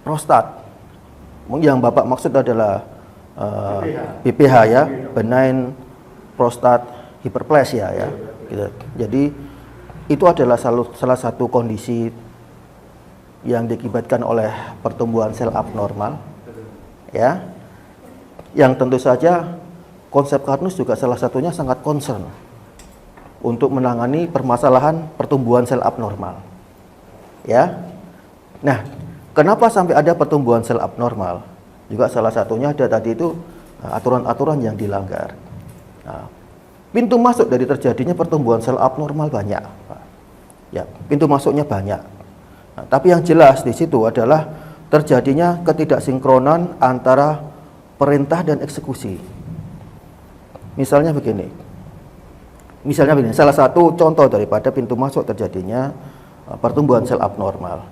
prostat. Yang Bapak maksud adalah BPH ya, benign prostate hyperplasia ya. Gitu. Jadi itu adalah salah satu kondisi yang diakibatkan oleh pertumbuhan sel abnormal ya. Yang tentu saja konsep Karnus juga salah satunya sangat concern untuk menangani permasalahan pertumbuhan sel abnormal. Ya. Nah, kenapa sampai ada pertumbuhan sel abnormal? Juga salah satunya ada tadi itu aturan-aturan yang dilanggar. Nah, pintu masuk dari terjadinya pertumbuhan sel abnormal banyak. Ya, pintu masuknya banyak. Nah, tapi yang jelas di situ adalah terjadinya ketidaksinkronan antara perintah dan eksekusi. Misalnya begini, salah satu contoh daripada pintu masuk terjadinya pertumbuhan sel abnormal.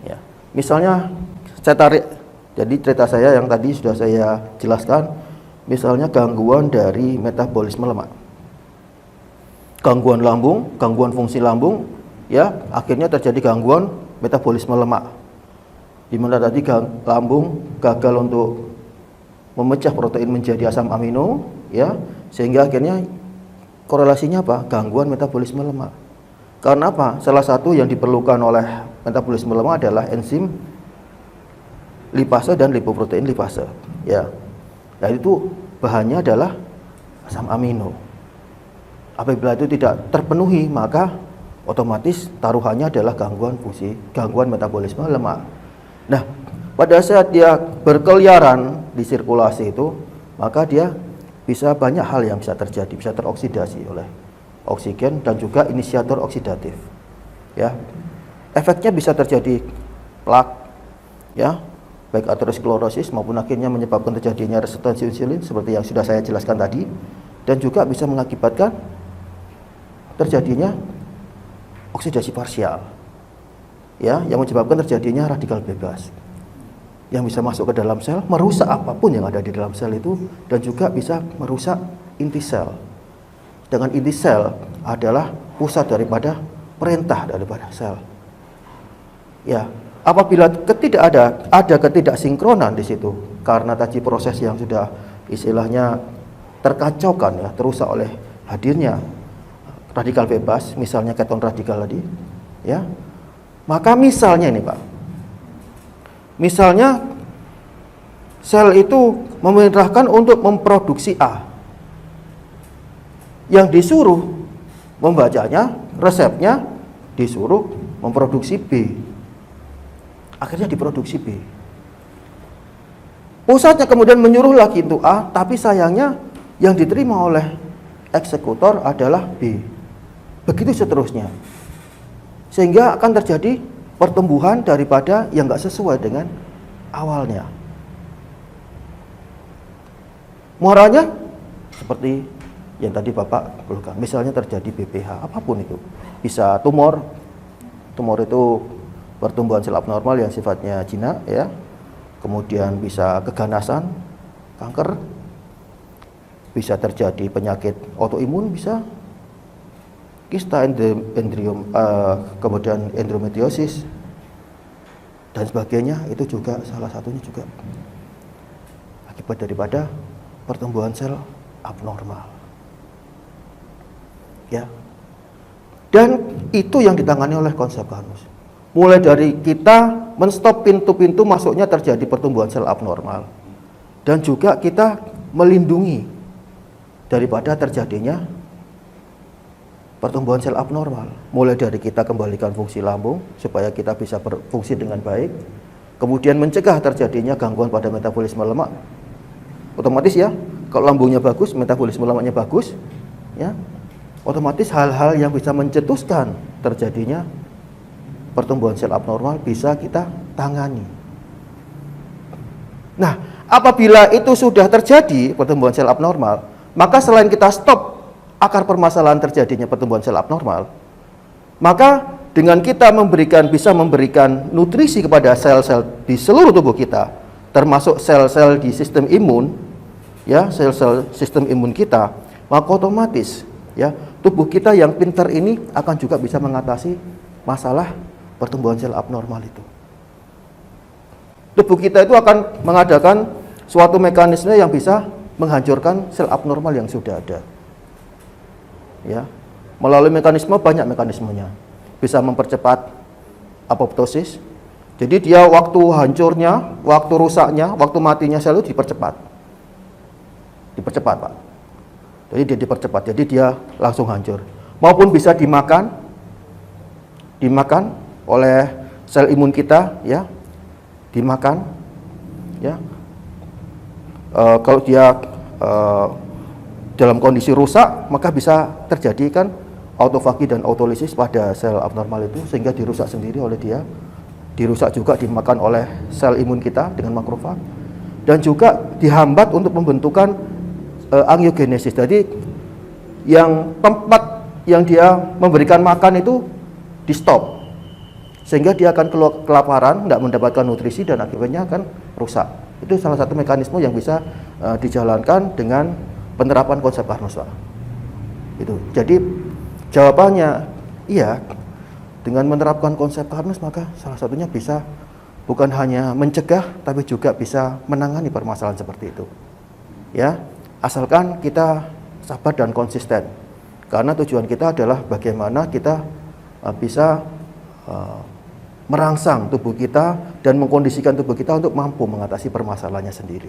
Ya, misalnya saya tarik, jadi cerita saya yang tadi sudah saya jelaskan, misalnya gangguan dari metabolisme lemak, gangguan lambung, gangguan fungsi lambung, ya akhirnya terjadi gangguan metabolisme lemak, di mana tadi lambung gagal untuk memecah protein menjadi asam amino, ya, sehingga akhirnya korelasinya apa? Gangguan metabolisme lemak. Karena apa? Salah satu yang diperlukan oleh metabolisme lemak adalah enzim lipase dan lipoprotein lipase, ya. Nah, itu bahannya adalah asam amino. Apabila itu tidak terpenuhi, maka otomatis taruhannya adalah gangguan metabolisme lemak. Nah, pada saat dia berkeliaran di sirkulasi itu, maka dia bisa banyak hal yang bisa terjadi, bisa teroksidasi oleh oksigen dan juga inisiator oksidatif. Ya. Efeknya bisa terjadi plak, ya, baik aterosklerosis maupun akhirnya menyebabkan terjadinya resistensi insulin seperti yang sudah saya jelaskan tadi, dan juga bisa mengakibatkan terjadinya oksidasi parsial. Ya, yang menyebabkan terjadinya radikal bebas yang bisa masuk ke dalam sel, merusak apapun yang ada di dalam sel itu, dan juga bisa merusak inti sel. Dengan inti sel adalah pusat daripada perintah daripada sel. Ya, apabila ada ketidaksinkronan di situ, karena tadi proses yang sudah istilahnya terkacaukan, ya, terusak oleh hadirnya radikal bebas, misalnya keton radikal tadi, ya, maka misalnya ini Pak, misalnya sel itu memerintahkan untuk memproduksi A, yang disuruh membacanya, resepnya disuruh memproduksi B, akhirnya diproduksi B. Pusatnya kemudian menyuruh lagi untuk A, tapi sayangnya yang diterima oleh eksekutor adalah B. Begitu seterusnya, sehingga akan terjadi pertumbuhan daripada yang nggak sesuai dengan awalnya. Muaranya seperti yang tadi Bapak keluhkan, misalnya terjadi BPH, apapun itu, bisa tumor itu pertumbuhan sel abnormal yang sifatnya jinak, ya, kemudian bisa keganasan, kanker, bisa terjadi penyakit autoimun, bisa kista kemudian endometriosis dan sebagainya. Itu juga salah satunya juga akibat daripada pertumbuhan sel abnormal, ya. Dan itu yang ditangani oleh konsep Karnus. Mulai dari kita menstop pintu-pintu masuknya terjadi pertumbuhan sel abnormal, dan juga kita melindungi daripada terjadinya pertumbuhan sel abnormal. Mulai dari kita kembalikan fungsi lambung supaya kita bisa berfungsi dengan baik, kemudian mencegah terjadinya gangguan pada metabolisme lemak. Otomatis, ya, kalau lambungnya bagus, metabolisme lemaknya bagus, ya, otomatis hal-hal yang bisa mencetuskan terjadinya pertumbuhan sel abnormal bisa kita tangani. Nah, apabila itu sudah terjadi pertumbuhan sel abnormal, maka selain kita stop akar permasalahan terjadinya pertumbuhan sel abnormal, maka dengan kita bisa memberikan nutrisi kepada sel-sel di seluruh tubuh kita, termasuk sel-sel di sistem imun, ya, sel-sel sistem imun kita, maka otomatis, ya, tubuh kita yang pintar ini akan juga bisa mengatasi masalah pertumbuhan sel abnormal itu. tubuh kita itu akan mengadakan suatu mekanisme yang bisa menghancurkan sel abnormal yang sudah ada. Ya, melalui mekanisme, banyak mekanismenya. Bisa mempercepat apoptosis. Jadi dia waktu hancurnya, waktu rusaknya, waktu matinya sel itu dipercepat. Dipercepat, Pak. Jadi dia dipercepat, jadi dia langsung hancur. Maupun bisa dimakan oleh sel imun kita, ya. Dimakan, ya. Kalau dia dalam kondisi rusak, maka bisa terjadi kan autofagi dan autolisis pada sel abnormal itu, sehingga dirusak sendiri oleh dia. Dirusak juga dimakan oleh sel imun kita dengan makrofag, dan juga dihambat untuk pembentukan angiogenesis. Jadi yang tempat yang dia memberikan makan itu di stop, sehingga dia akan kelaparan, tidak mendapatkan nutrisi, dan akibatnya akan rusak. Itu salah satu mekanisme yang bisa dijalankan dengan penerapan konsep Carnot. Itu. Jadi jawabannya iya, dengan menerapkan konsep Carnot maka salah satunya bisa bukan hanya mencegah, tapi juga bisa menangani permasalahan seperti itu. Ya, asalkan kita sabar dan konsisten. Karena tujuan kita adalah bagaimana kita bisa merangsang tubuh kita dan mengkondisikan tubuh kita untuk mampu mengatasi permasalahannya sendiri.